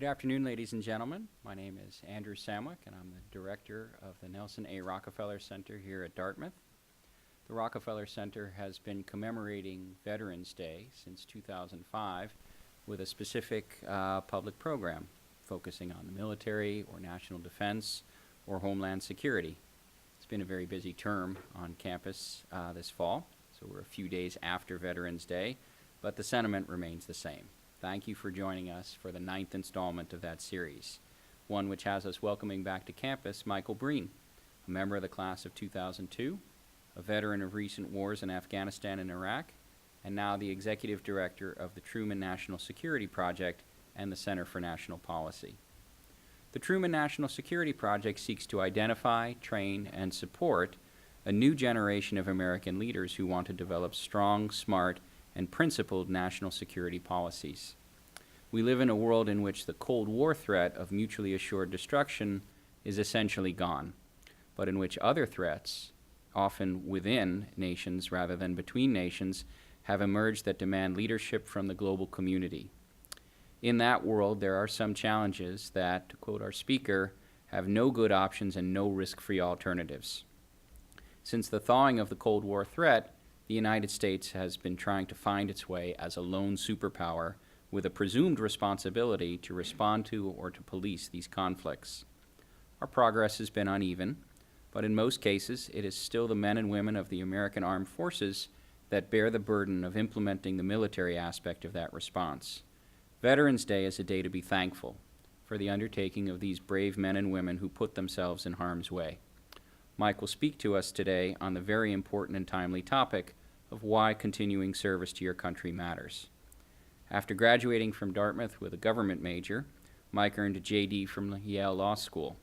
Good afternoon, ladies and gentlemen. My name is Andrew Samwick, and I'm the director of the Nelson A. Rockefeller Center here at Dartmouth. The Rockefeller Center has been commemorating Veterans Day since 2005 with a specific public program focusing on the military or national defense or homeland security. It's been a very busy term on campus this fall, so we're a few days after Veterans Day, but the sentiment remains the same. Thank you for joining us for the 9th installment of that series, one which has us welcoming back to campus Michael Breen, a member of the class of 2002, a veteran of recent wars in Afghanistan and Iraq, and now the executive director of the Truman National Security Project and the Center for National Policy. The Truman National Security Project seeks to identify, train, and support a new generation of American leaders who want to develop strong, smart, and principled national security policies. We live in a world in which the Cold War threat of mutually assured destruction is essentially gone, but in which other threats, often within nations rather than between nations, have emerged that demand leadership from the global community. In that world, there are some challenges that, to quote our speaker, have no good options and no risk-free alternatives. Since the thawing of the Cold War threat, the United States has been trying to find its way as a lone superpower with a presumed responsibility to respond to or to police these conflicts. Our progress has been uneven, but in most cases it is still the men and women of the American Armed Forces that bear the burden of implementing the military aspect of that response. Veterans Day is a day to be thankful for the undertaking of these brave men and women who put themselves in harm's way. Mike will speak to us today on the very important and timely topic of why continuing service to your country matters. After graduating from Dartmouth with a government major, Mike earned a JD from the Yale Law School.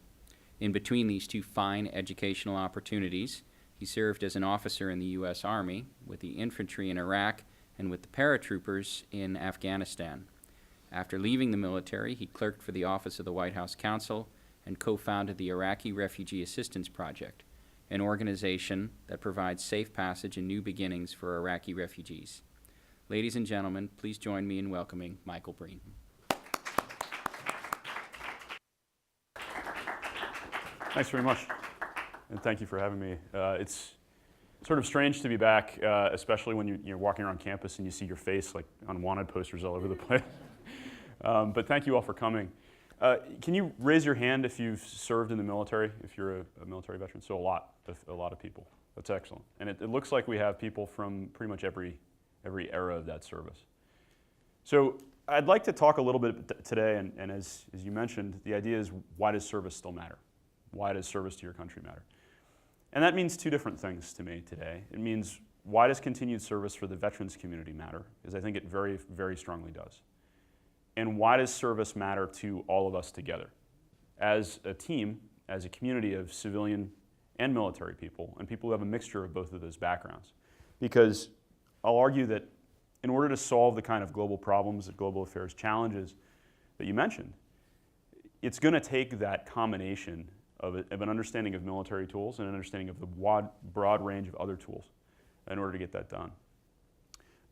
In between these two fine educational opportunities, he served as an officer in the U.S. Army, with the infantry in Iraq, and with the paratroopers in Afghanistan. After leaving the military, he clerked for the Office of the White House Counsel and co-founded the Iraqi Refugee Assistance Project, an organization that provides safe passage and new beginnings for Iraqi refugees. Ladies and gentlemen, please join me in welcoming Michael Breen. Thanks very much, and thank you for having me. It's sort of strange to be back, especially when you're walking around campus and you see your face like on wanted posters all over the place. But thank you all for coming. Can you raise your hand if you've served in the military, if you're a military veteran? So a lot of people. That's excellent. And it looks like we have people from pretty much every era of that service. So I'd like to talk a little bit today, and as you mentioned, the idea is, why does service still matter? Why does service to your country matter? And that means two different things to me today. It means, why does continued service for the veterans community matter? Because I think it very, very strongly does. And why does service matter to all of us together? As a team, as a community of civilian and military people, and people who have a mixture of both of those backgrounds. Because I'll argue that in order to solve the kind of global problems, the global affairs challenges that you mentioned, it's going to take that combination of an understanding of military tools and an understanding of the broad range of other tools in order to get that done.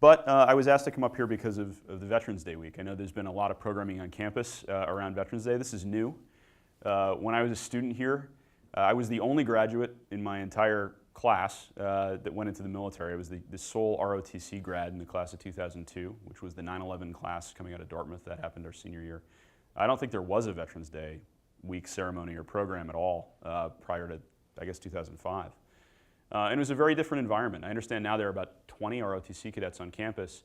But I was asked to come up here because of the Veterans Day week. I know there's been a lot of programming on campus around Veterans Day. This is new. When I was a student here, I was the only graduate in my entire class that went into the military. I was the sole ROTC grad in the class of 2002, which was the 9/11 class coming out of Dartmouth. That happened our senior year. I don't think there was a Veterans Day week ceremony or program at all prior to, I guess, 2005. And it was a very different environment. I understand now there are about 20 ROTC cadets on campus.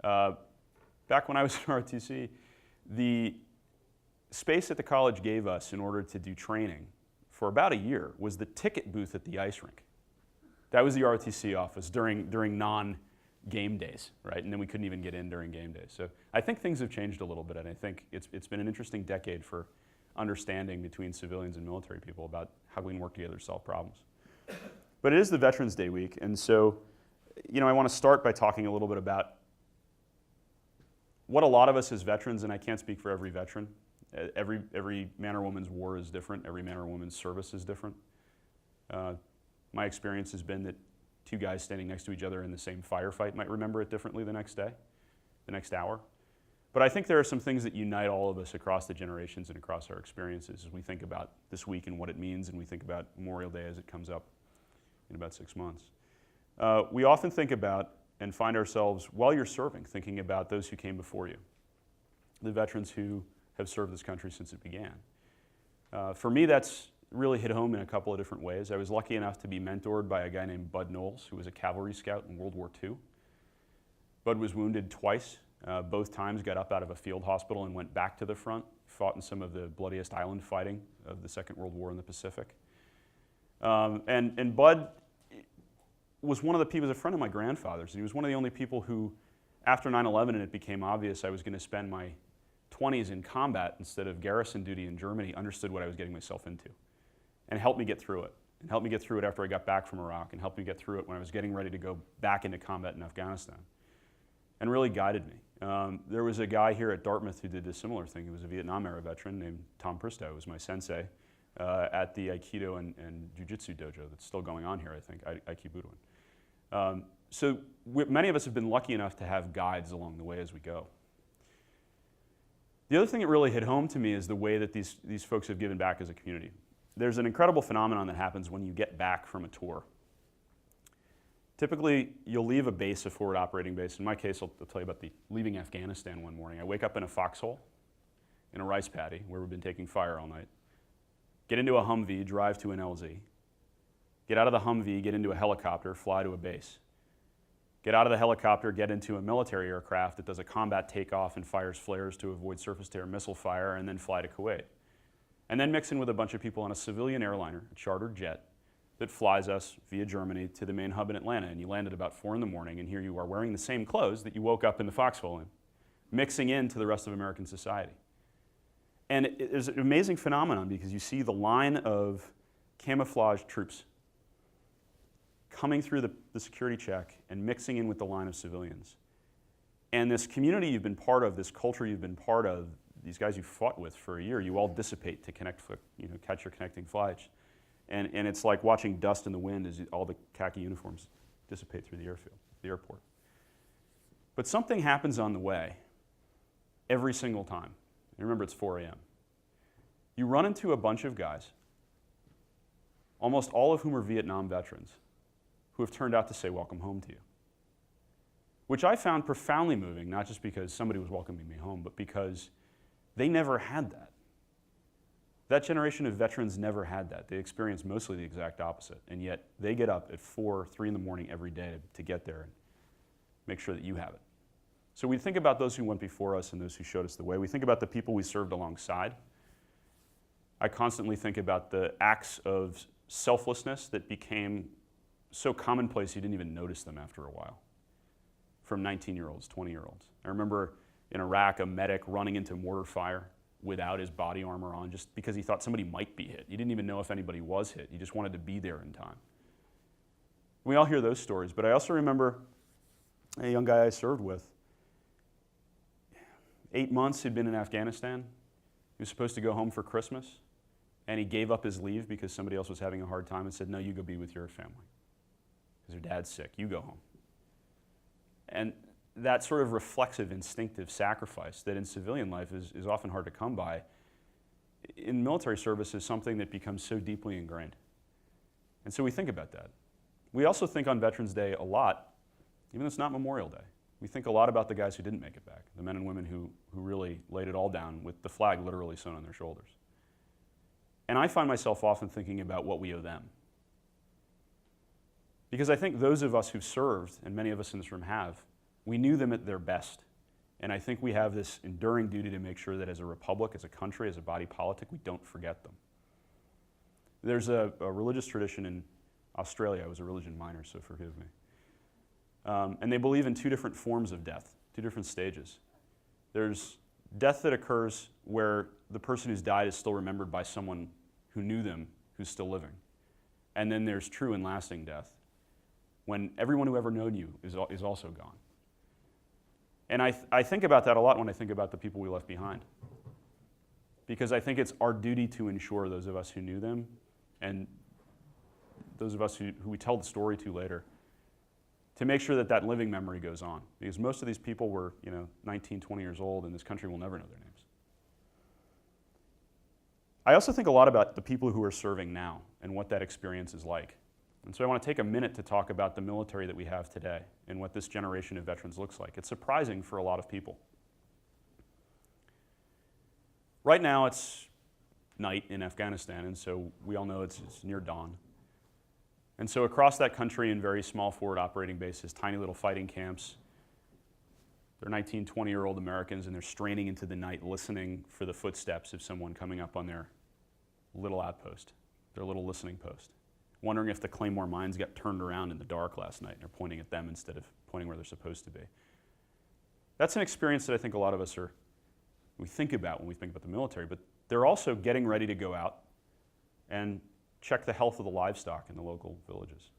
Back when I was in ROTC, the space that the college gave us in order to do training for about a year was the ticket booth at the ice rink. That was the ROTC office during non-game days, right? And then we couldn't even get in during game days. So I think things have changed a little bit, and I think it's been an interesting decade for understanding between civilians and military people about how we can work together to solve problems. But it is the Veterans Day week, and so I want to start by talking a little bit about what a lot of us as veterans, and I can't speak for every veteran, every man or woman's war is different, every man or woman's service is different. My experience has been that two guys standing next to each other in the same firefight might remember it differently the next day, the next hour. But I think there are some things that unite all of us across the generations and across our experiences as we think about this week and what it means, and we think about Memorial Day as it comes up in about 6 months. We often think about and find ourselves, while you're serving, thinking about those who came before you, the veterans who have served this country since it began. For me, that's really hit home in a couple of different ways. I was lucky enough to be mentored by a guy named Bud Knowles, who was a cavalry scout in World War II. Bud was wounded twice. Both times got up out of a field hospital and went back to the front, fought in some of the bloodiest island fighting of the Second World War in the Pacific. And Bud was one of the people, he was a friend of my grandfather's, and he was one of the only people who, after 9/11 and it became obvious I was going to spend my 20s in combat instead of garrison duty in Germany, understood what I was getting myself into and helped me get through it. And helped me get through it after I got back from Iraq, and helped me get through it when I was getting ready to go back into combat in Afghanistan, and really guided me. There was a guy here at Dartmouth who did a similar thing. He was a Vietnam-era veteran named Tom Pristow, who was my sensei at the Aikido and Jiu-Jitsu dojo that's still going on here, I think, Aikibudoin. So many of us have been lucky enough to have guides along the way as we go. The other thing that really hit home to me is the way that these folks have given back as a community. There's an incredible phenomenon that happens when you get back from a tour. Typically, you'll leave a base, a forward operating base. In my case, I'll tell you about leaving Afghanistan one morning. I wake up in a foxhole in a rice paddy where we've been taking fire all night, get into a Humvee, drive to an LZ, get out of the Humvee, get into a helicopter, fly to a base. Get out of the helicopter, get into a military aircraft that does a combat takeoff and fires flares to avoid surface-to-air missile fire, and then fly to Kuwait. And then mix in with a bunch of people on a civilian airliner, a chartered jet, that flies us via Germany to the main hub in Atlanta. And you land at about 4 in the morning, and here you are wearing the same clothes that you woke up in the foxhole in, mixing into the rest of American society. And it's an amazing phenomenon because you see the line of camouflaged troops coming through the security check and mixing in with the line of civilians. And this community you've been part of, this culture you've been part of, these guys you fought with for a year, you all dissipate to connect, catch your connecting flights. And it's like watching dust in the wind as all the khaki uniforms dissipate through the airfield, the airport. But something happens on the way every single time. And remember, it's 4 a.m. You run into a bunch of guys, almost all of whom are Vietnam veterans, who have turned out to say welcome home to you. Which I found profoundly moving, not just because somebody was welcoming me home, but because they never had that. That generation of veterans never had that. They experienced mostly the exact opposite, and yet they get up at 4, 3 in the morning every day to get there and make sure that you have it. So we think about those who went before us and those who showed us the way. We think about the people we served alongside. I constantly think about the acts of selflessness that became so commonplace you didn't even notice them after a while. From 19-year-olds, 20-year-olds. I remember in Iraq a medic running into mortar fire without his body armor on just because he thought somebody might be hit. He didn't even know if anybody was hit. He just wanted to be there in time. We all hear those stories, but I also remember a young guy I served with. 8 months he'd been in Afghanistan. He was supposed to go home for Christmas, and he gave up his leave because somebody else was having a hard time and said, no, you go be with your family because your dad's sick. You go home. And that sort of reflexive, instinctive sacrifice that in civilian life is often hard to come by, in military service is something that becomes so deeply ingrained. And so we think about that. We also think on Veterans Day a lot, even though it's not Memorial Day. We think a lot about the guys who didn't make it back, the men and women who really laid it all down with the flag literally sewn on their shoulders. And I find myself often thinking about what we owe them. Because I think those of us who've served, and many of us in this room have, we knew them at their best. And I think we have this enduring duty to make sure that as a republic, as a country, as a body politic, we don't forget them. There's a religious tradition in Australia. I was a religion minor, so forgive me. And they believe in 2 different forms of death, 2 different stages. There's death that occurs where the person who's died is still remembered by someone who knew them, who's still living. And then there's true and lasting death, when everyone who ever known you is also gone. And I think about that a lot when I think about the people we left behind. Because I think it's our duty to ensure those of us who knew them and those of us who we tell the story to later to make sure that that living memory goes on. Because most of these people were 19, 20 years old, and this country will never know their names. I also think a lot about the people who are serving now and what that experience is like. And so I want to take a minute to talk about the military that we have today and what this generation of veterans looks like. It's surprising for a lot of people. Right now it's night in Afghanistan, and so we all know it's near dawn. And so across that country in very small forward operating bases, tiny little fighting camps, they're 19, 20-year-old Americans, and they're straining into the night listening for the footsteps of someone coming up on their little outpost, their little listening post, wondering if the Claymore mines got turned around in the dark last night and they're pointing at them instead of pointing where they're supposed to be. That's an experience that I think a lot of us we think about when we think about the military, but they're also getting ready to go out and check the health of the livestock in the local villages.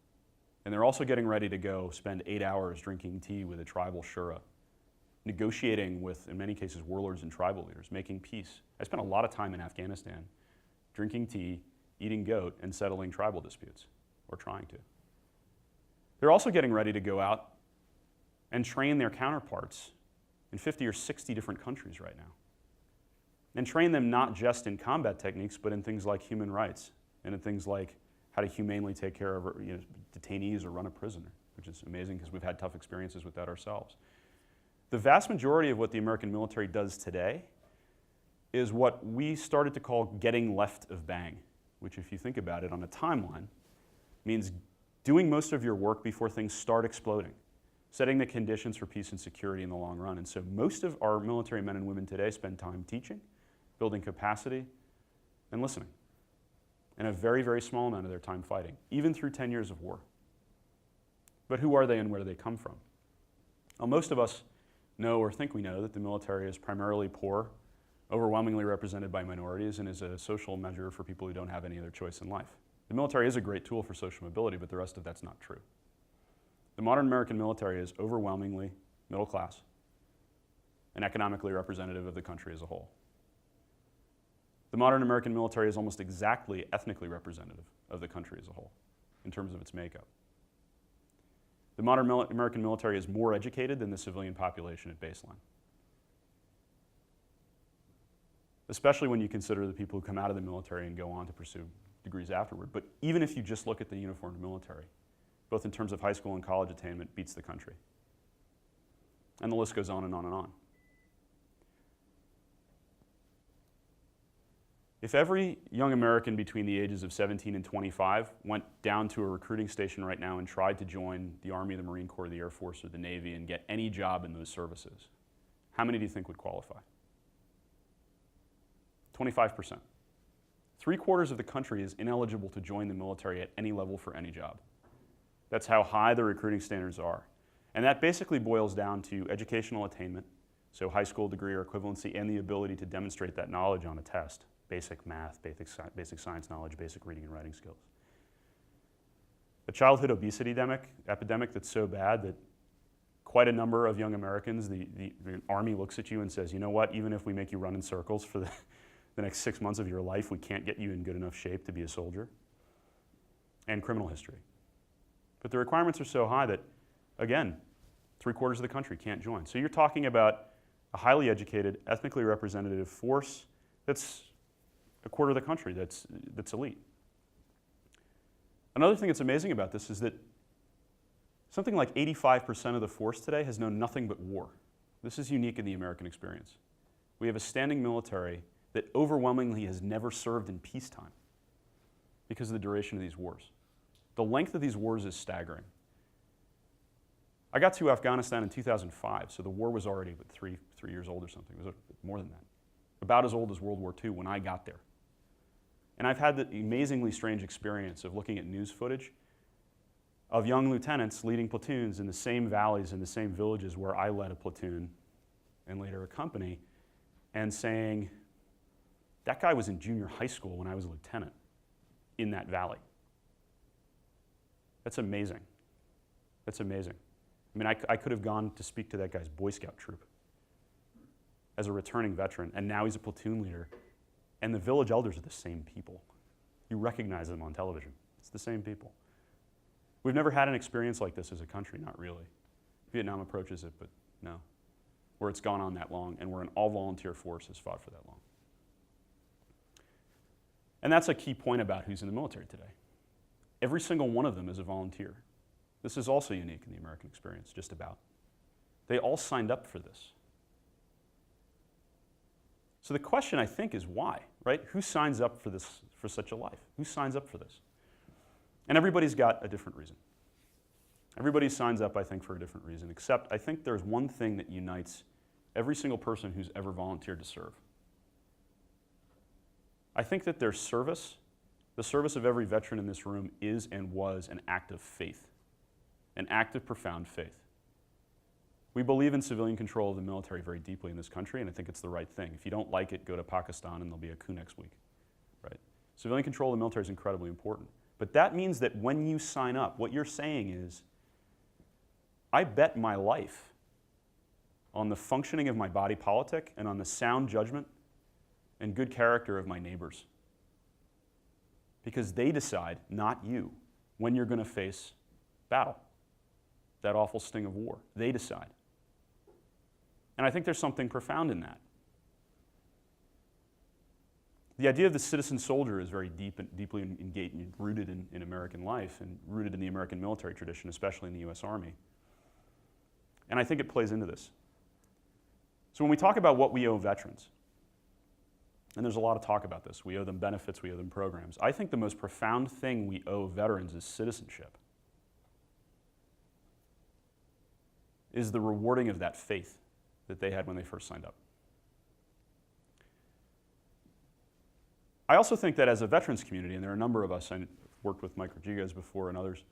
And they're also getting ready to go spend 8 hours drinking tea with a tribal shura, negotiating with, in many cases, warlords and tribal leaders, making peace. I spent a lot of time in Afghanistan drinking tea, eating goat, and settling tribal disputes, or trying to. They're also getting ready to go out and train their counterparts in 50 or 60 different countries right now. And train them not just in combat techniques, but in things like human rights, and in things like how to humanely take care of detainees or run a prisoner, which is amazing because we've had tough experiences with that ourselves. The vast majority of what the American military does today is what we started to call getting left of bang, which, if you think about it on a timeline, means doing most of your work before things start exploding, setting the conditions for peace and security in the long run. And so most of our military men and women today spend time teaching, building capacity, and listening, and a very, very small amount of their time fighting, even through 10 years of war. But who are they and where do they come from? Well, most of us know or think we know that the military is primarily poor, overwhelmingly represented by minorities, and is a social measure for people who don't have any other choice in life. The military is a great tool for social mobility, but the rest of that's not true. The modern American military is overwhelmingly middle class and economically representative of the country as a whole. The modern American military is almost exactly ethnically representative of the country as a whole in terms of its makeup. The modern American military is more educated than the civilian population at baseline, especially when you consider the people who come out of the military and go on to pursue degrees afterward. But even if you just look at the uniformed military, both in terms of high school and college attainment, beats the country. And the list goes on and on and on. If every young American between the ages of 17 and 25 went down to a recruiting station right now and tried to join the Army, the Marine Corps, the Air Force, or the Navy and get any job in those services, how many do you think would qualify? 25%. 3/4 of the country is ineligible to join the military at any level for any job. That's how high the recruiting standards are. And that basically boils down to educational attainment, so high school degree or equivalency, and the ability to demonstrate that knowledge on a test. Basic math, basic science knowledge, basic reading and writing skills. A childhood obesity epidemic that's so bad that quite a number of young Americans, the Army looks at you and says, you know what, even if we make you run in circles for the next 6 months of your life, we can't get you in good enough shape to be a soldier. And criminal history. But the requirements are so high that, again, 3/4 of the country can't join. So you're talking about a highly educated, ethnically representative force that's 1/4 of the country that's elite. Another thing that's amazing about this is that something like 85% of the force today has known nothing but war. This is unique in the American experience. We have a standing military that overwhelmingly has never served in peacetime because of the duration of these wars. The length of these wars is staggering. I got to Afghanistan in 2005, so the war was already 3 years old or something. It was more than that. About as old as World War II when I got there. And I've had the amazingly strange experience of looking at news footage of young lieutenants leading platoons in the same valleys and the same villages where I led a platoon and later a company, and saying, that guy was in junior high school when I was a lieutenant in that valley. That's amazing. That's amazing. I mean, I could have gone to speak to that guy's Boy Scout troop as a returning veteran, and now he's a platoon leader. And the village elders are the same people. You recognize them on television. It's the same people. We've never had an experience like this as a country, not really. Vietnam approaches it, but no. Where it's gone on that long, and where an all-volunteer force has fought for that long. And that's a key point about who's in the military today. Every single one of them is a volunteer. This is also unique in the American experience, just about. They all signed up for this. So the question, I think, is why, right? Who signs up for this, for such a life? Who signs up for this? And everybody's got a different reason. Everybody signs up, I think, for a different reason, except I think there's one thing that unites every single person who's ever volunteered to serve. I think that their service, the service of every veteran in this room, is and was an act of faith, an act of profound faith. We believe in civilian control of the military very deeply in this country, and I think it's the right thing. If you don't like it, go to Pakistan and there'll be a coup next week, right? Civilian control of the military is incredibly important. But that means that when you sign up, what you're saying is, I bet my life on the functioning of my body politic and on the sound judgment and good character of my neighbors. Because they decide, not you, when you're going to face battle, that awful sting of war. They decide. And I think there's something profound in that. The idea of the citizen soldier is very deeply engaged and rooted in American life and rooted in the American military tradition, especially in the US Army. And I think it plays into this. So when we talk about what we owe veterans, and there's a lot of talk about this, we owe them benefits, we owe them programs. I think the most profound thing we owe veterans is citizenship, is the rewarding of that faith that they had when they first signed up. I also think that as a veterans community, and there are a number of us, I worked with Mike Rodriguez before and others,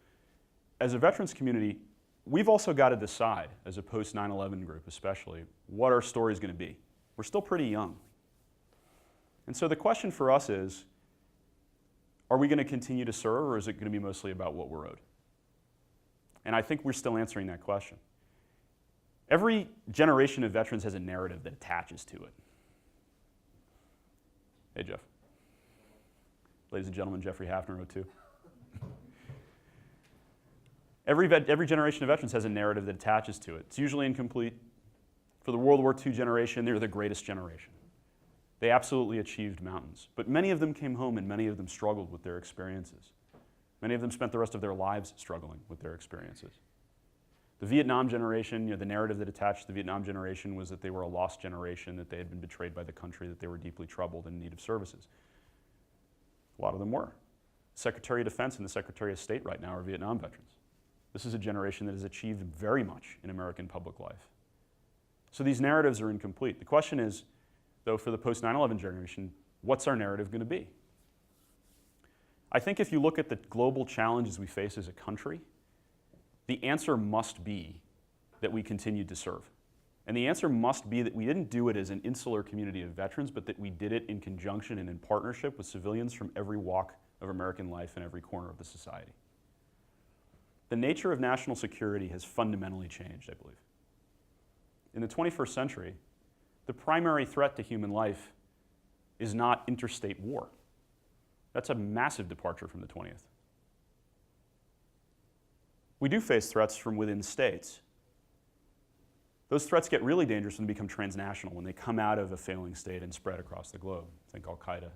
as a veterans community, we've also got to decide, as a post-9/11 group especially, what our story is going to be. We're still pretty young. And so the question for us is, are we going to continue to serve, or is it going to be mostly about what we're owed? And I think we're still answering that question. Every generation of veterans has a narrative that attaches to it. Hey, Jeff. Ladies and gentlemen, Jeffrey Hafner, 02. Every generation of veterans has a narrative that attaches to it. It's usually incomplete. For the World War II generation, they're the greatest generation. They absolutely achieved mountains. But many of them came home and many of them struggled with their experiences. Many of them spent the rest of their lives struggling with their experiences. The Vietnam generation, the narrative that attached to the Vietnam generation was that they were a lost generation, that they had been betrayed by the country, that they were deeply troubled and in need of services. A lot of them were. The Secretary of Defense and the Secretary of State right now are Vietnam veterans. This is a generation that has achieved very much in American public life. So these narratives are incomplete. The question is, though, for the post-9/11 generation, what's our narrative going to be? I think if you look at the global challenges we face as a country, the answer must be that we continued to serve. And the answer must be that we didn't do it as an insular community of veterans, but that we did it in conjunction and in partnership with civilians from every walk of American life and every corner of the society. The nature of national security has fundamentally changed, I believe. In the 21st century, the primary threat to human life is not interstate war. That's a massive departure from the 20th. We do face threats from within states. Those threats get really dangerous when they become transnational, when they come out of a failing state and spread across the globe. Think Al-Qaeda.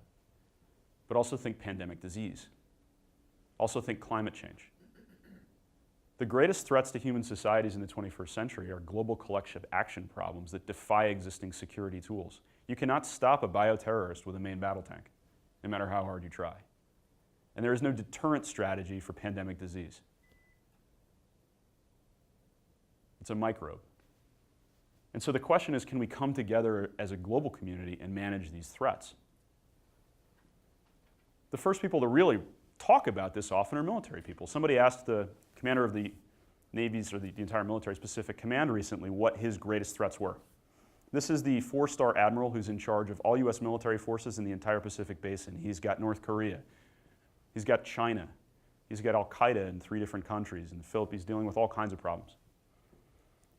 But also think pandemic disease. Also think climate change. The greatest threats to human societies in the 21st century are global collective action problems that defy existing security tools. You cannot stop a bioterrorist with a main battle tank, no matter how hard you try. And there is no deterrent strategy for pandemic disease. It's a microbe. And so the question is, can we come together as a global community and manage these threats? The first people to really talk about this often are military people. Somebody asked the commander of the Navy's, or the entire military specific command recently, what his greatest threats were. This is the 4-star admiral who's in charge of all US military forces in the entire Pacific Basin. He's got North Korea. He's got China. He's got Al-Qaeda in 3 different countries. In the Philippines, dealing with all kinds of problems.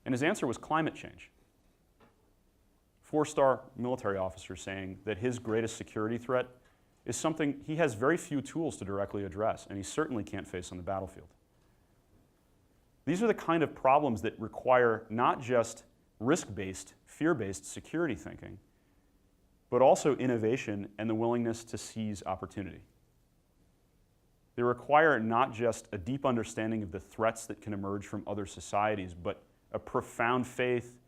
And his answer was climate change. 4-star military officer saying that his greatest security threat is something he has very few tools to directly address, and he certainly can't face on the battlefield. These are the kind of problems that require not just risk-based, fear-based security thinking, but also innovation and the willingness to seize opportunity. They require not just a deep understanding of the threats that can emerge from other societies, but a profound faith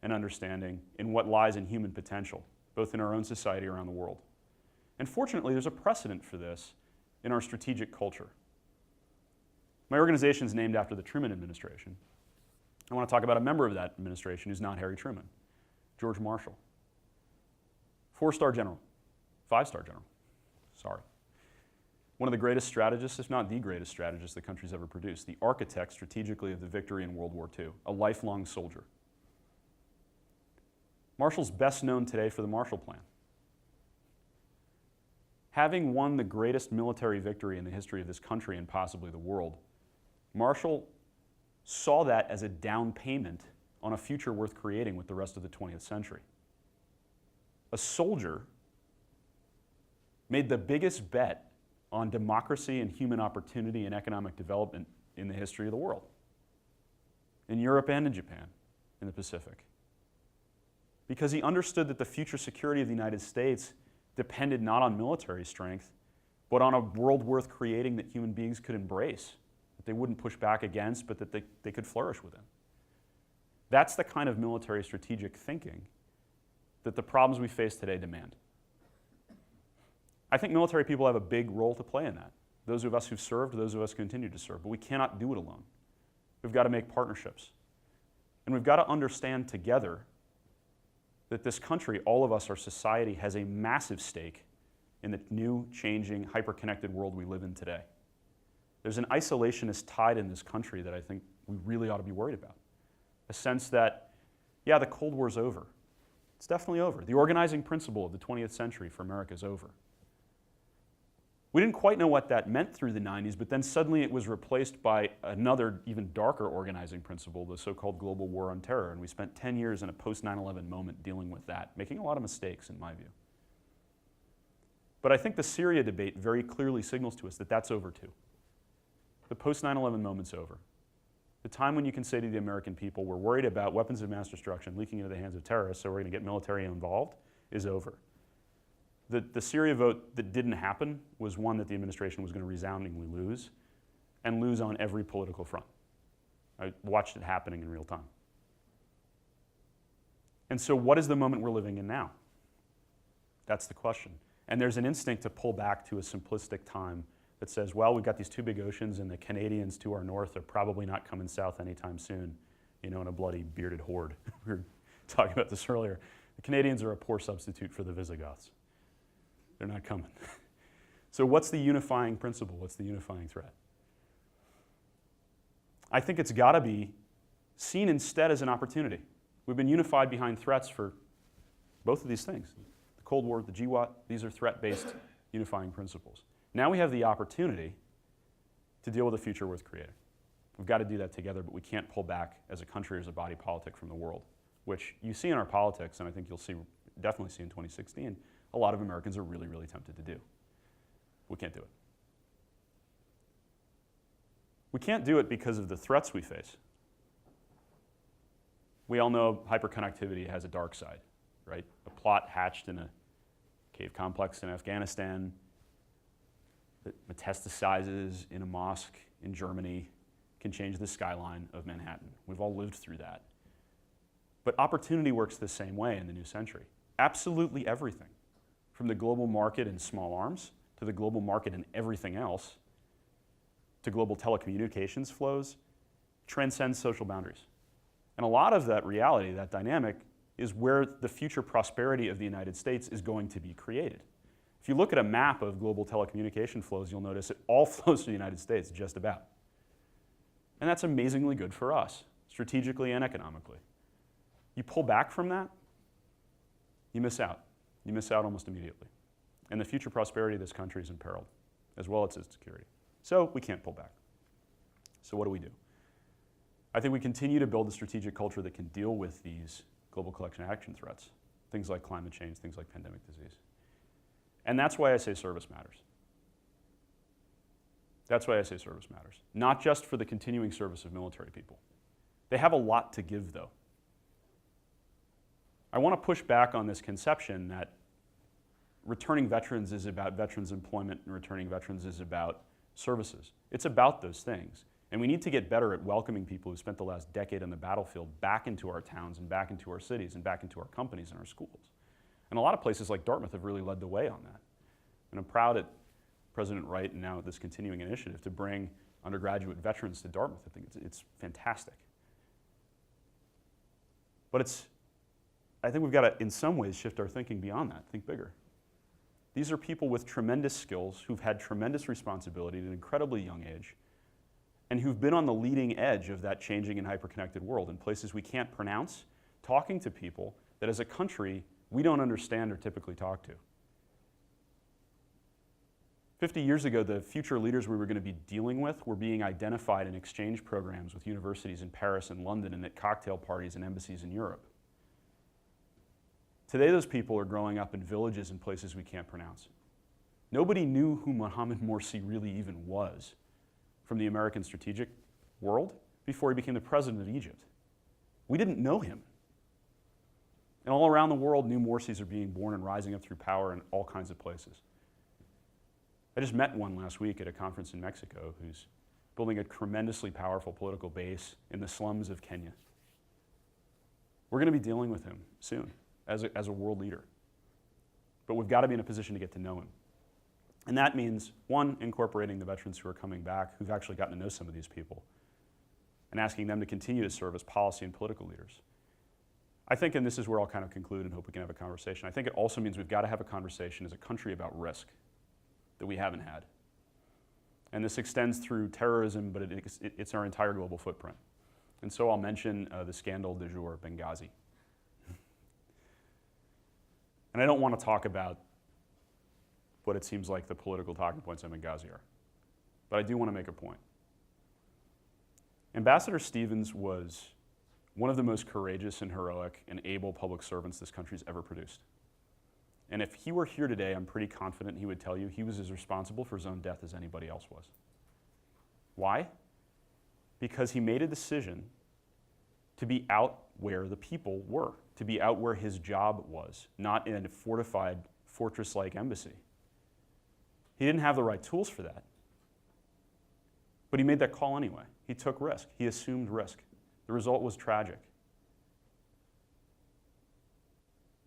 and understanding in what lies in human potential, both in our own society and around the world. And fortunately, there's a precedent for this in our strategic culture. My organization is named after the Truman administration. I want to talk about a member of that administration who's not Harry Truman, George Marshall. 4-star general, 5-star general, sorry. One of the greatest strategists, if not the greatest strategist the country's ever produced, the architect strategically of the victory in World War II, a lifelong soldier. Marshall's best known today for the Marshall Plan. Having won the greatest military victory in the history of this country and possibly the world, Marshall saw that as a down payment on a future worth creating with the rest of the 20th century. A soldier made the biggest bet on democracy and human opportunity and economic development in the history of the world, in Europe and in Japan, in the Pacific. Because he understood that the future security of the United States depended not on military strength, but on a world worth creating that human beings could embrace, that they wouldn't push back against, but that they could flourish within. That's the kind of military strategic thinking that the problems we face today demand. I think military people have a big role to play in that. Those of us who've served, those of us who continue to serve, but we cannot do it alone. We've got to make partnerships. And we've got to understand together that this country, all of us, our society, has a massive stake in the new, changing, hyper-connected world we live in today. There's an isolationist tide in this country that I think we really ought to be worried about. A sense that, yeah, the Cold War's over. It's definitely over. The organizing principle of the 20th century for America is over. We didn't quite know what that meant through the 90s, but then suddenly it was replaced by another, even darker organizing principle, the so-called global war on terror. And we spent 10 years in a post-9/11 moment dealing with that, making a lot of mistakes, in my view. But I think the Syria debate very clearly signals to us that that's over too. The post-9/11 moment's over. The time when you can say to the American people, we're worried about weapons of mass destruction leaking into the hands of terrorists, so we're going to get military involved, is over. The Syria vote that didn't happen was one that the administration was going to resoundingly lose, and lose on every political front. I watched it happening in real time. And so what is the moment we're living in now? That's the question. And there's an instinct to pull back to a simplistic time that says, well, we've got these two big oceans, and the Canadians to our north are probably not coming south anytime soon, you know, in a bloody bearded horde. We were talking about this earlier. The Canadians are a poor substitute for the Visigoths. They're not coming. So what's the unifying principle? What's the unifying threat? I think it's got to be seen instead as an opportunity. We've been unified behind threats for both of these things. The Cold War, the GWAT, these are threat-based unifying principles. Now we have the opportunity to deal with a future worth creating. We've got to do that together, but we can't pull back as a country or as a body politic from the world, which you see in our politics, and I think you'll definitely see in 2016, a lot of Americans are really, really tempted to do. We can't do it. We can't do it because of the threats we face. We all know hyperconnectivity has a dark side, right? A plot hatched in a cave complex in Afghanistan that metastasizes in a mosque in Germany can change the skyline of Manhattan. We've all lived through that. But opportunity works the same way in the new century. Absolutely everything, from the global market in small arms to the global market in everything else, to global telecommunications flows, transcends social boundaries. And a lot of that reality, that dynamic, is where the future prosperity of the United States is going to be created. If you look at a map of global telecommunication flows, you'll notice it all flows to the United States, just about. And that's amazingly good for us, strategically and economically. You pull back from that, you miss out. You miss out almost immediately. And the future prosperity of this country is imperiled, as well as its security. So we can't pull back. So what do? I think we continue to build a strategic culture that can deal with these global collection action threats, things like climate change, things like pandemic disease. And that's why I say service matters. That's why I say service matters. Not just for the continuing service of military people. They have a lot to give, though. I want to push back on this conception that returning veterans is about veterans' employment and returning veterans is about services. It's about those things. And we need to get better at welcoming people who spent the last decade on the battlefield back into our towns and back into our cities and back into our companies and our schools. And a lot of places like Dartmouth have really led the way on that. And I'm proud at President Wright and now this continuing initiative to bring undergraduate veterans to Dartmouth. I think it's fantastic. But I think we've got to, in some ways, shift our thinking beyond that, think bigger. These are people with tremendous skills who've had tremendous responsibility at an incredibly young age and who've been on the leading edge of that changing and hyper-connected world in places we can't pronounce, talking to people that as a country we don't understand or typically talk to. 50 years ago, the future leaders we were going to be dealing with were being identified in exchange programs with universities in Paris and London and at cocktail parties and embassies in Europe. Today, those people are growing up in villages and places we can't pronounce. Nobody knew who Mohammed Morsi really even was from the American strategic world before he became the president of Egypt. We didn't know him. And all around the world, new Morsis are being born and rising up through power in all kinds of places. I just met one last week at a conference in Mexico who's building a tremendously powerful political base in the slums of Kenya. We're going to be dealing with him soon as a world leader. But we've got to be in a position to get to know him. And that means, one, incorporating the veterans who are coming back, who've actually gotten to know some of these people, and asking them to continue to serve as policy and political leaders. I think, and this is where I'll kind of conclude and hope we can have a conversation, I think it also means we've got to have a conversation as a country about risk that we haven't had. And this extends through terrorism, but it's our entire global footprint. And so I'll mention the scandal du jour, Benghazi. And I don't want to talk about what it seems like the political talking points on Benghazi are, but I do want to make a point. Ambassador Stevens was one of the most courageous and heroic and able public servants this country's ever produced. And if he were here today, I'm pretty confident he would tell you he was as responsible for his own death as anybody else was. Why? Because he made a decision to be out where the people were, to be out where his job was, not in a fortified fortress-like embassy. He didn't have the right tools for that. But he made that call anyway. He took risk. He assumed risk. The result was tragic.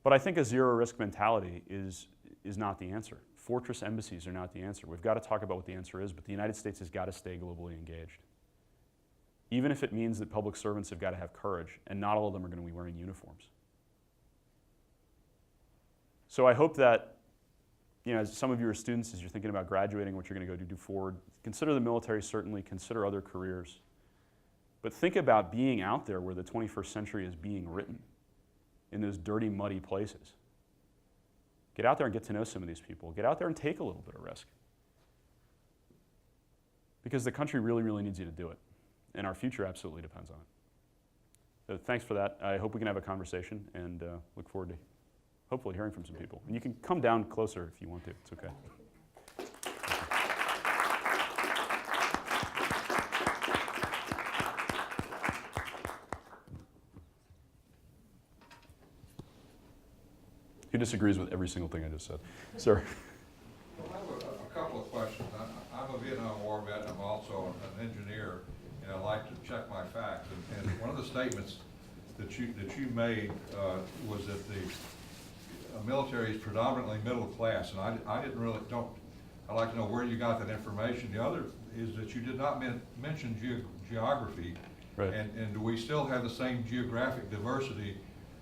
But I think a zero-risk mentality is not the answer. Fortress embassies are not the answer. We've got to talk about what the answer is, but the United States has got to stay globally engaged. Even if it means that public servants have got to have courage, and not all of them are going to be wearing uniforms. So I hope that, as some of you are students, as you're thinking about graduating, what you're going to go do forward, consider the military certainly, consider other careers. But think about being out there where the 21st century is being written, in those dirty, muddy places. Get out there and get to know some of these people. Get out there and take a little bit of risk. Because the country really, really needs you to do it. And our future absolutely depends on it. So thanks for that. I hope we can have a conversation and look forward to hopefully hearing from some people. And you can come down closer if you want to. It's okay. Who disagrees with every single thing I just said? Sir. Well, I have a couple of questions. I'm a Vietnam War vet, and I'm also an engineer, and I like to check my facts. And one of the statements that you made was that the military is predominantly middle class, and I'd like to know where you got that information. The other is that you did not mention geography, right. And do we still have the same geographic diversity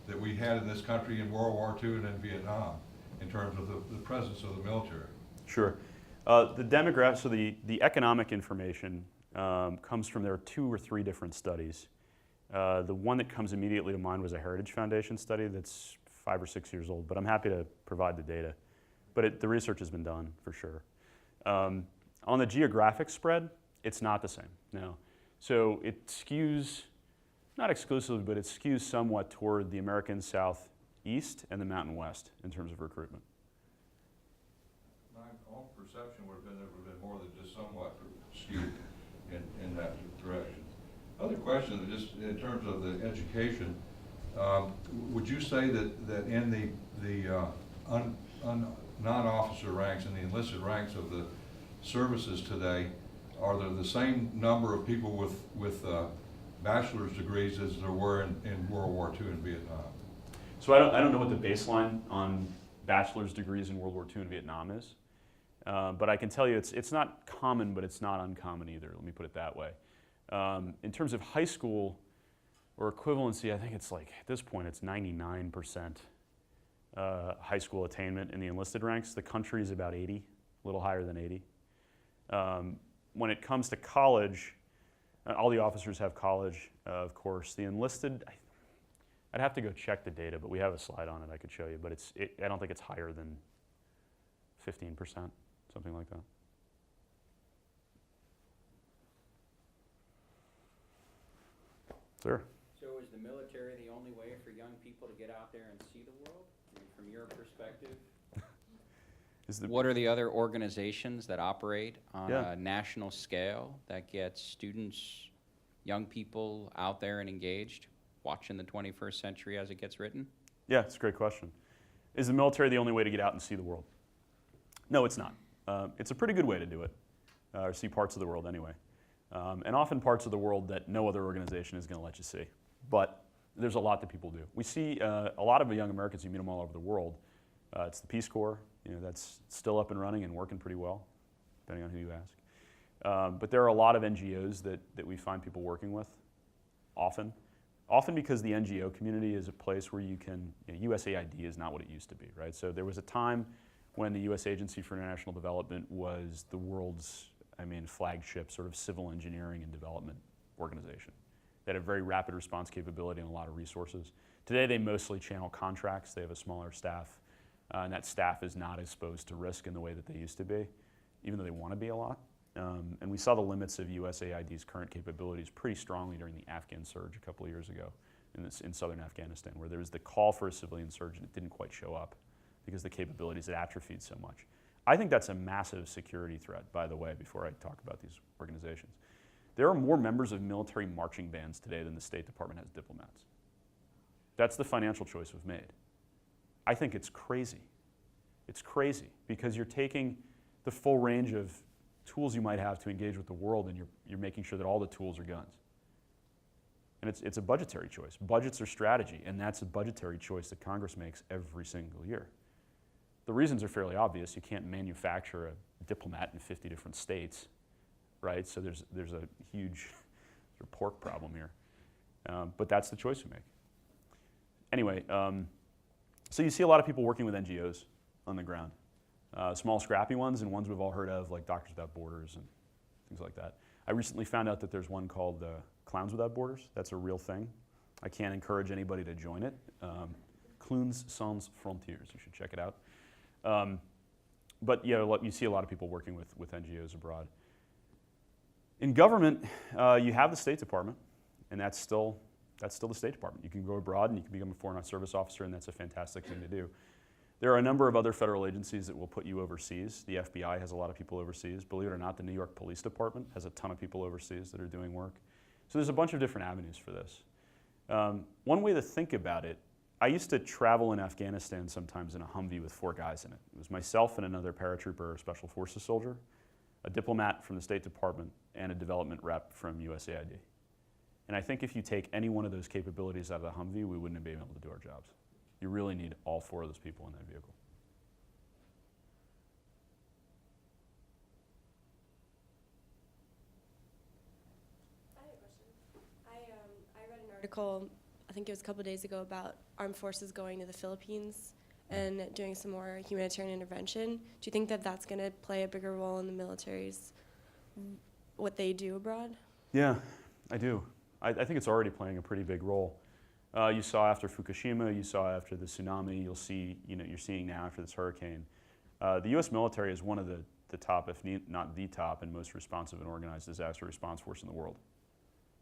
that we had in this country in World War II and in Vietnam in terms of the presence of the military? Sure. The demographics, so the economic information comes from, there are 2 or 3 different studies. The one that comes immediately to mind was a Heritage Foundation study that's 5 or 6 years old, but I'm happy to provide the data. But the research has been done, for sure. On the geographic spread, it's not the same, no. So it skews, not exclusively, but it skews somewhat toward the American Southeast and the Mountain West in terms of recruitment. My own perception would have been there would have been more than just somewhat skewed in that direction. Other question, just in terms of the education, would you say that in the non-officer ranks and the enlisted ranks of the services today, are there the same number of people with bachelor's degrees as there were in World War II and Vietnam? So I don't know what the baseline on bachelor's degrees in World War II and Vietnam is, but I can tell you it's not common, but it's not uncommon either. Let me put it that way. In terms of high school or equivalency, I think it's like, at this point, it's 99% high school attainment in the enlisted ranks. The country is about 80, a little higher than 80. When it comes to college, all the officers have college, of course. The enlisted, I'd have to go check the data, but we have a slide on it I could show you, but I don't think it's higher than 15%, something like that. Sir? So is the military the only way for young people to get out there and see the world? I mean, from your perspective? What are the other organizations that operate on a national scale that get students, young people out there and engaged, watching the 21st century as it gets written? Yeah, it's a great question. Is the military the only way to get out and see the world? No, it's not. It's a pretty good way to do it, or see parts of the world anyway. And often parts of the world that no other organization is going to let you see. But there's a lot that people do. We see a lot of young Americans, you meet them all over the world. It's the Peace Corps, that's still up and running and working pretty well, depending on who you ask. But there are a lot of NGOs that we find people working with, often because the NGO community is a place where you can, USAID is not what it used to be, right? So there was a time when the U.S. Agency for International Development was the world's, flagship sort of civil engineering and development organization. They had a very rapid response capability and a lot of resources. Today they mostly channel contracts. They have a smaller staff, and that staff is not exposed to risk in the way that they used to be, even though they want to be a lot. And we saw the limits of USAID's current capabilities pretty strongly during the Afghan surge a couple of years ago in southern Afghanistan, where there was the call for a civilian surge and it didn't quite show up because the capabilities had atrophied so much. I think that's a massive security threat, by the way, before I talk about these organizations. There are more members of military marching bands today than the State Department has diplomats. That's the financial choice we've made. I think it's crazy. It's crazy because you're taking the full range of tools you might have to engage with the world and you're making sure that all the tools are guns. And it's a budgetary choice. Budgets are strategy, and that's a budgetary choice that Congress makes every single year. The reasons are fairly obvious. You can't manufacture a diplomat in 50 different states, right? So there's a huge sort of pork problem here. But that's the choice we make. Anyway, so you see a lot of people working with NGOs on the ground. Small, scrappy ones and ones we've all heard of, like Doctors Without Borders and things like that. I recently found out that there's one called Clowns Without Borders. That's a real thing. I can't encourage anybody to join it. Clowns Sans Frontières, you should check it out. But yeah, you see a lot of people working with NGOs abroad. In government, you have the State Department, and that's still the State Department. You can go abroad and you can become a foreign service officer, and that's a fantastic thing to do. There are a number of other federal agencies that will put you overseas. The FBI has a lot of people overseas. Believe it or not, the New York Police Department has a ton of people overseas that are doing work. So there's a bunch of different avenues for this. One way to think about it, I used to travel in Afghanistan sometimes in a Humvee with 4 guys in it. It was myself and another paratrooper or special forces soldier, a diplomat from the State Department, and a development rep from USAID. And I think if you take any one of those capabilities out of the Humvee, we wouldn't be able to do our jobs. You really need all 4 of those people in that vehicle. I have a question. I read an article, I think it was a couple of days ago, about armed forces going to the Philippines and doing some more humanitarian intervention. Do you think that that's going to play a bigger role in the military's, what they do abroad? Yeah, I do. I think it's already playing a pretty big role. You saw after Fukushima, you saw after the tsunami, you're seeing now after this hurricane. The U.S. military is one of the top, if not the top, and most responsive and organized disaster response force in the world.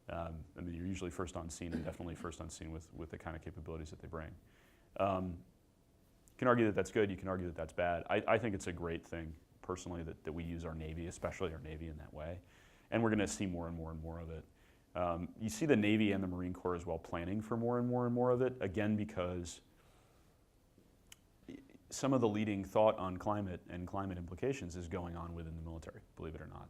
You're usually first on scene, and definitely first on scene with the kind of capabilities that they bring. You can argue that that's good, you can argue that that's bad. I think it's a great thing, personally, that we use our Navy, especially our Navy, in that way. and we're going to see more and more and more of it. You see the Navy and the Marine Corps as well planning for more and more and more of it, again, because some of the leading thought on climate and climate implications is going on within the military, believe it or not.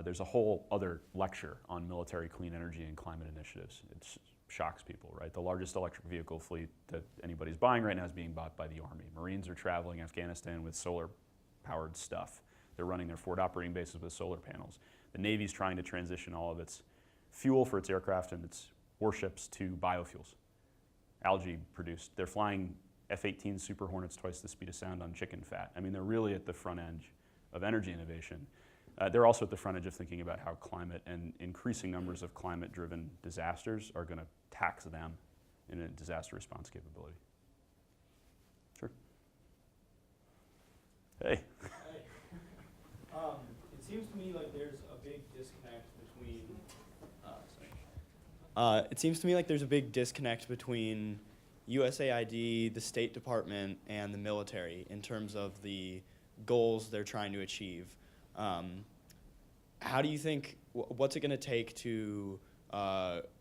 There's a whole other lecture on military clean energy and climate initiatives. It shocks people, right? The largest electric vehicle fleet that anybody's buying right now is being bought by the Army. Marines are traveling Afghanistan with solar-powered stuff. They're running their forward operating bases with solar panels. The Navy's trying to transition all of its fuel for its aircraft and its warships to biofuels, algae produced. They're flying F-18 Super Hornets twice the speed of sound on chicken fat. I mean, they're really at the front edge of energy innovation. They're also at the front edge of thinking about how climate and increasing numbers of climate-driven disasters are going to tax them in a disaster response capability. Sure. Hey. It seems to me like there's a big disconnect between. It seems to me like there's a big disconnect between USAID, the State Department, and the military in terms of the goals they're trying to achieve. How do you think, what's it going to take to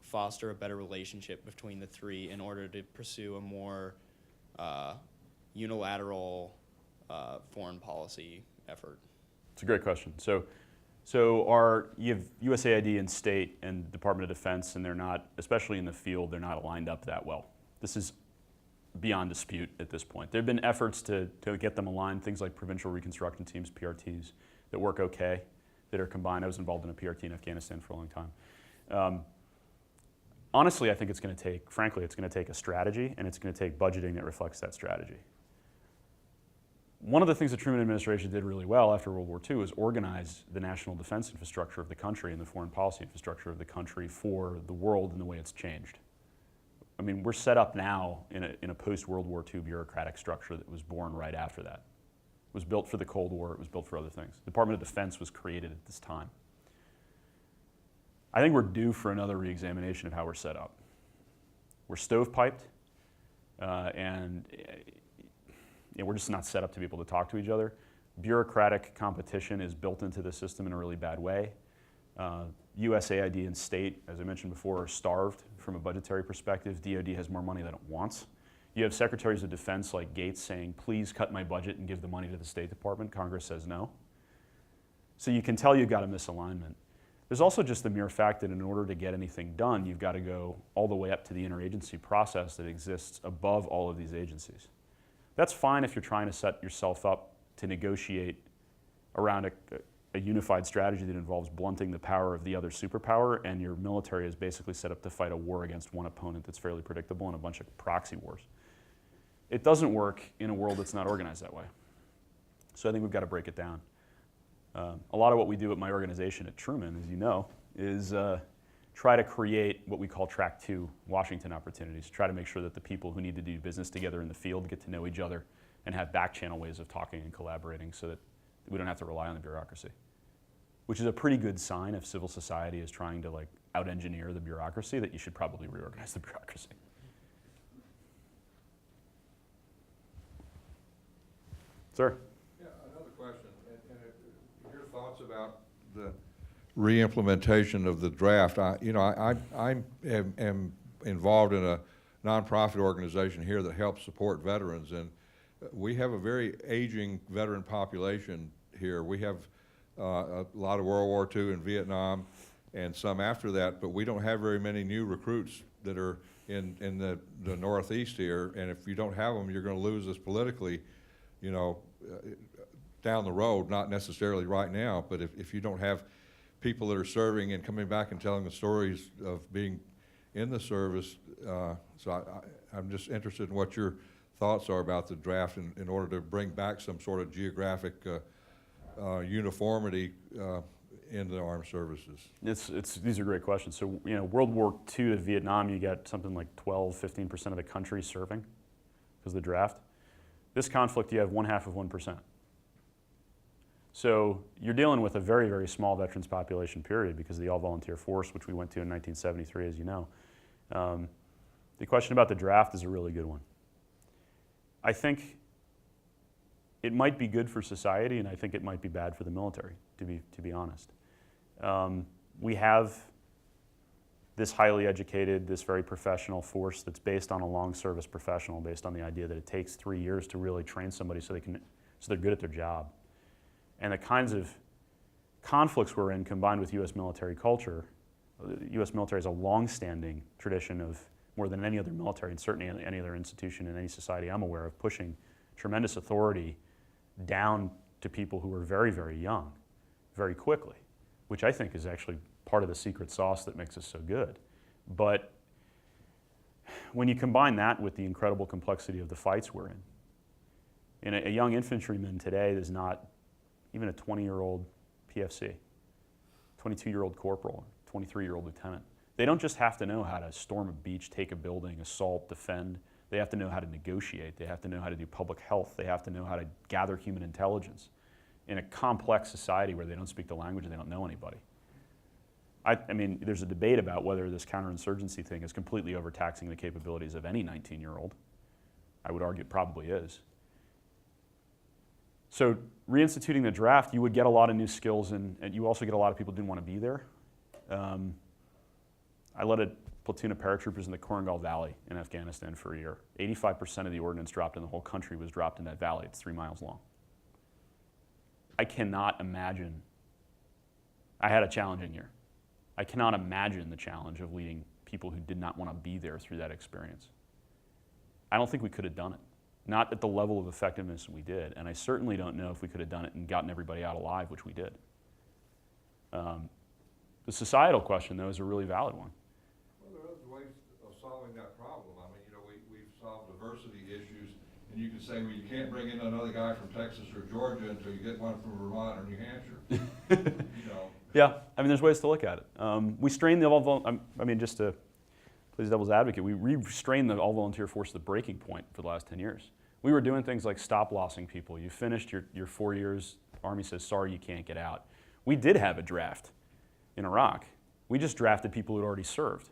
foster a better relationship between the three in order to pursue a more unilateral foreign policy effort? It's a great question. So you have USAID and state and Department of Defense, and they're not, especially in the field, they're not aligned up that well. This is beyond dispute at this point. There have been efforts to get them aligned, things like provincial reconstruction teams, PRTs, that work okay, that are combined. I was involved in a PRT in Afghanistan for a long time. Honestly, I think it's going to take, frankly, it's going to take a strategy, and it's going to take budgeting that reflects that strategy. One of the things the Truman administration did really well after World War II was organize the national defense infrastructure of the country and the foreign policy infrastructure of the country for the world in the way it's changed. I mean, we're set up now in a post-World War II bureaucratic structure that was born right after that. It was built for the Cold War, it was built for other things. The Department of Defense was created at this time. I think we're due for another reexamination of how we're set up. We're stovepiped, and we're just not set up to be able to talk to each other. Bureaucratic competition is built into the system in a really bad way. USAID and state, as I mentioned before, are starved from a budgetary perspective. DoD has more money than it wants. You have secretaries of defense like Gates saying, please cut my budget and give the money to the State Department. Congress says no. So you can tell you've got a misalignment. There's also just the mere fact that in order to get anything done, you've got to go all the way up to the interagency process that exists above all of these agencies. That's fine if you're trying to set yourself up to negotiate around a unified strategy that involves blunting the power of the other superpower, and your military is basically set up to fight a war against one opponent that's fairly predictable and a bunch of proxy wars. It doesn't work in a world that's not organized that way. So I think we've got to break it down. A lot of what we do at my organization at Truman, as you know, is try to create what we call Track 2 Washington opportunities, try to make sure that the people who need to do business together in the field get to know each other and have back-channel ways of talking and collaborating so that we don't have to rely on the bureaucracy, which is a pretty good sign if civil society is trying to like out-engineer the bureaucracy, that you should probably reorganize the bureaucracy. Sir? Yeah, another question, and your thoughts about the re-implementation of the draft. I am involved in a nonprofit organization here that helps support veterans, and we have a very aging veteran population here. We have a lot of World War II and Vietnam and some after that, but we don't have very many new recruits that are in the Northeast here, and if you don't have them, you're going to lose us politically, down the road, not necessarily right now, but if you don't have people that are serving and coming back and telling the stories of being in the service, so I'm just interested in what your thoughts are about the draft in order to bring back some sort of geographic uniformity in the armed services. These are great questions. So, World War II to Vietnam, you got something like 12–15% of the country serving because of the draft. This conflict, you have 1/2 of 1%. So you're dealing with a very, very small veterans population, period, because of the all-volunteer force, which we went to in 1973, as you know. The question about the draft is a really good one. I think it might be good for society, and I think it might be bad for the military, to be honest. We have this highly educated, this very professional force that's based on a long service professional, based on the idea that it takes 3 years to really train somebody so they're good at their job. And the kinds of conflicts we're in, combined with U.S. military culture, the U.S. military has a long-standing tradition of, more than any other military, and certainly any other institution in any society I'm aware of, pushing tremendous authority down to people who are very, very young, very quickly, which I think is actually part of the secret sauce that makes us so good. But when you combine that with the incredible complexity of the fights we're in, and a young infantryman today is not even a 20-year-old PFC, 22-year-old corporal, 23-year-old lieutenant. They don't just have to know how to storm a beach, take a building, assault, defend. They have to know how to negotiate. They have to know how to do public health. They have to know how to gather human intelligence in a complex society where they don't speak the language and they don't know anybody. I mean, there's a debate about whether this counterinsurgency thing is completely overtaxing the capabilities of any 19-year-old. I would argue it probably is. So reinstituting the draft, you would get a lot of new skills, and you also get a lot of people who didn't want to be there. I led a platoon of paratroopers in the Korangal Valley in Afghanistan for a year. 85% of the ordnance dropped in the whole country was dropped in that valley. It's 3 miles long. I cannot imagine. I had a challenging year. I cannot imagine the challenge of leading people who did not want to be there through that experience. I don't think we could have done it. Not at the level of effectiveness we did, and I certainly don't know if we could have done it and gotten everybody out alive, which we did. The societal question, though, is a really valid one. Well, there are other ways of solving that problem. I mean, you know, we've solved diversity issues, and you can say, well, you can't bring in another guy from Texas or Georgia until you get one from Vermont or New Hampshire. You know. Yeah, I mean, there's ways to look at it. We strained the I mean, just to play the devil's advocate, we restrained the all-volunteer force to the breaking point for the last 10 years. We were doing things like stop-lossing people. You finished your 4 years, Army says, sorry, you can't get out. We did have a draft in Iraq. We just drafted people who had already served.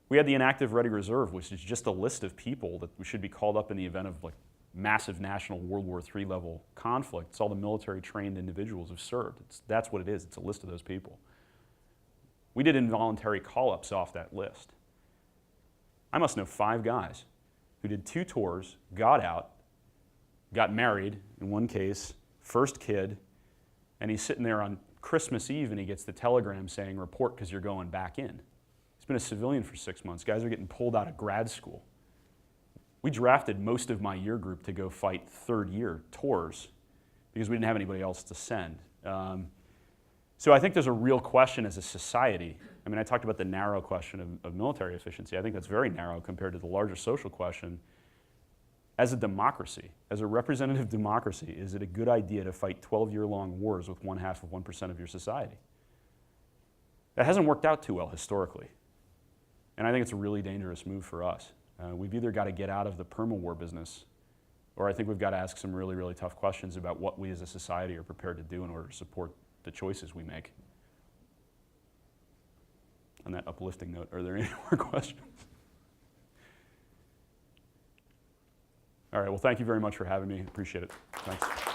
We had the inactive ready reserve, which is just a list of people that should be called up in the event of like massive national World War III level conflict. It's all the military trained individuals who've served. That's what it is. It's a list of those people. We did involuntary call-ups off that list. I must know 5 guys who did 2 tours, got out, got married, in one case, first kid, and he's sitting there on Christmas Eve and he gets the telegram saying, report because you're going back in. He's been a civilian for 6 months. Guys are getting pulled out of grad school. We drafted most of my year group to go fight 3rd year tours because we didn't have anybody else to send. So I think there's a real question as a society. I mean, I talked about the narrow question of military efficiency. I think that's very narrow compared to the larger social question. As a democracy, as a representative democracy, is it a good idea to fight 12-year-long wars with 0.5% of your society? That hasn't worked out too well historically. And I think it's a really dangerous move for us. We've either got to get out of the perma-war business, or I think we've got to ask some really, really tough questions about what we as a society are prepared to do in order to support the choices we make. On that uplifting note, are there any more questions? All right, well, thank you very much for having me. Appreciate it. Thanks.